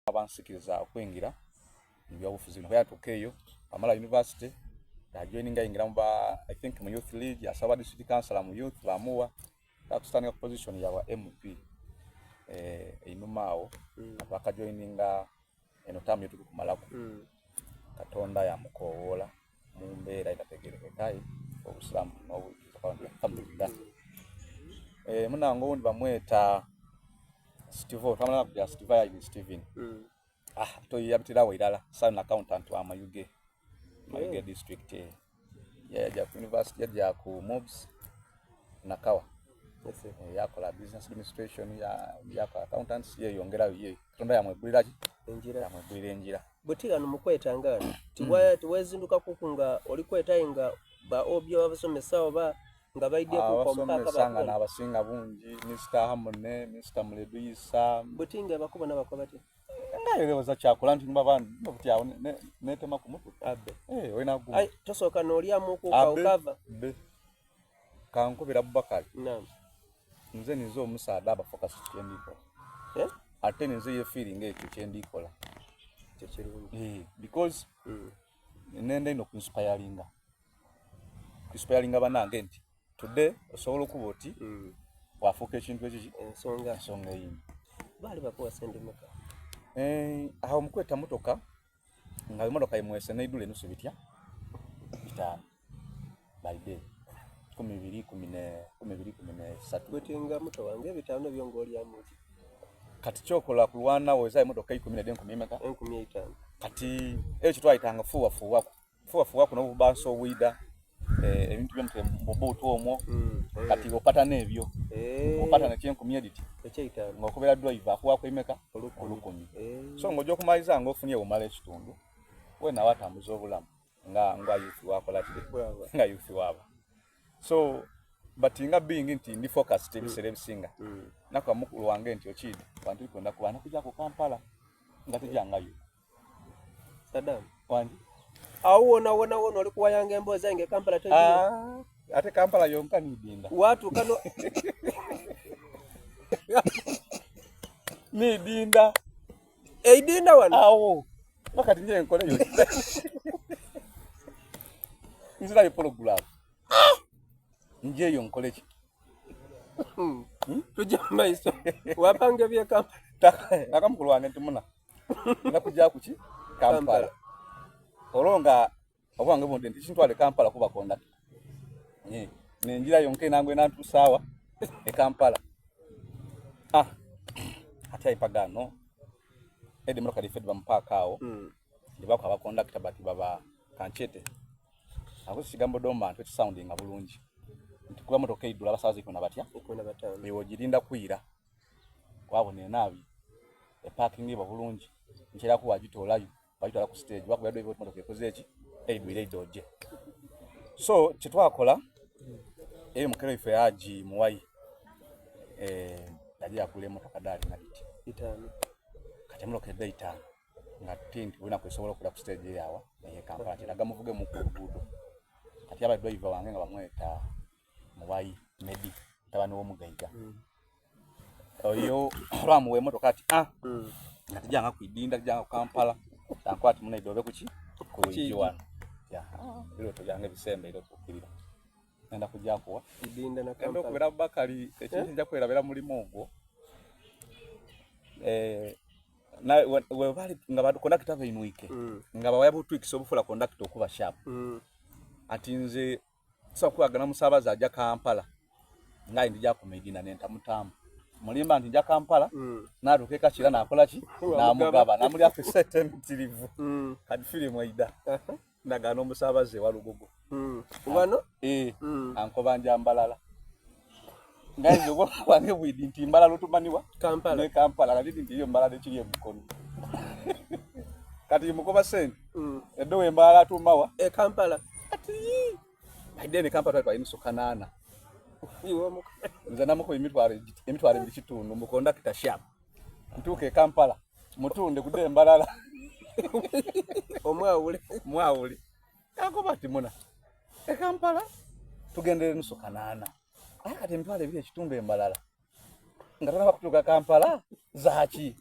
abansikiriza okwingira mu byobufuzi bino yatuuka eyo amala university yajoininga ingira mu I think mu youth league asaba district councillor mu youth bamuwa akustandika position yawa MP einuma awo bakajoininga eno tamu yetu kumalako Katonda yamukowola mu mbeera etategerekekayi obusiramu alhamdulillah munango ndi bamweta Steve tamala kujja Steve ya Steven to yabitirawo irala sana accountant wa Mayuge district ya university ya ku mobs nakawa yakola business administration ya accountants ye yongera ye Katonda yamwegulira enjira butigano mukwetangana tiwezinduka kukunga olikwetayinga ba obyo abasomesa oba nga baidye ku mpaka basanga n'abasinga bungi Mr. Hamone Mr. Muleduisa butinga bakubona bakobati ngayerewoza kyakola nti mbabandi nokuti awo netema ku mutu wena gumu ai tosoka n'olyamu ku kaukava kankubira Abubakar naam nze nizo omusaada aba focus kyendiko ate nizo ye feeling ekyo kyendikola kyekirungi because nende ino inspiringa banange nti today osobola okuba oti wafuuka ekintu ekiki ensonga yini bali bakuwa sente meka aho mukweta motoka nga emotoka imwese neidule nusu bitya bitano by day 12 wetinga muto wange bitano byongoli amuti kati chokola kulwana weza emotoka 10 meka 15 kati ekyo twayitanga fuwa no bubanso wida ebintu byomte mbobutu omwo kati opata nebyo opata na 10 edit ekyita ngokubera driver akuwa kwemeka 10 so ngojo kumaliza ngofunye omala ekitundu wena watambuza obulamu nga youth wakola kide nga youth waba so but inga being nti ndi focus tebisere bisinga nakwa mukulu wange nti ochidi bantu kwenda kubana kujja ku Kampala ngatijanga Saddam wangi awona oli kuwayanga emboza yange Kampala tedi ate Kampala yonka ni dinda watu kano ni dinda dinda wana awo wakati nje nkole yo nzira yipologula nje yo nkole ki tujama iso wapange bya Kampala akamukulu wange ntimuna nakujja kuki Kampala olonga obwange bonde nti chintwale Kampala kuba conduct nenjira yonke nangwe nantu sawa Kampala ati ipagano edi mroka di fedba mpaka awo ndibako aba conductor bati baba kanchete ako sigambo doma ntwe sounding abulungi ntukuba motoka idula basazi kuna batya biwo jirinda kuira kwabone nabi parking iba bulungi nchira ku wajitolayo bayitala ku stage bakubadde ebyo motoka ekoze eki eidwire idoje so kitwakola mukero ife aji muwai yaje akule motoka dali ngati itano kati motoka data ngati nti wina kusobola kula ku stage yawa Kampala kiraga muvuge mu kugudo kati aba driver wange nga bamweta muwai medi tabani wo mugaiga oyo ramuwe motoka ati ngati janga kuidinda janga Kampala tankwati muna idobe kuki kujiwana ilo tujange bisembe ilo tukirira nenda kujja kuwa idinda na Kampala ndo kubera Abubakar ekintu nja kwera muri mongo na we bali nga badu conductor bainuike nga bawabu tweaks obufula conductor okuba sharp ati nze so kwagana musabaza ajja Kampala ngai ndija ku Medina nenta mutamu mulimba nti nja Kampala naduke kachira nakola ki namugaba namuli afisete ntirivu kadi film waida ndagano musabaze walugogo wano anko banja mbalala ngai jogo wange bwidi nti mbalala lutumaniwa Kampala ne Kampala kadi nti iyo mbalala kiri mukono kadi mukoba sen edo we mbalala tumawa Kampala ati aidene Kampala twa inuso kanana nze namuko emitware bikitundu mukonda kitashap ntuke Kampala mutunde kude mbalala omwawule kako bati muna Kampala tugendere nuso kanana ati emitware bile kitundu embalala ngatana bakutuka Kampala zaki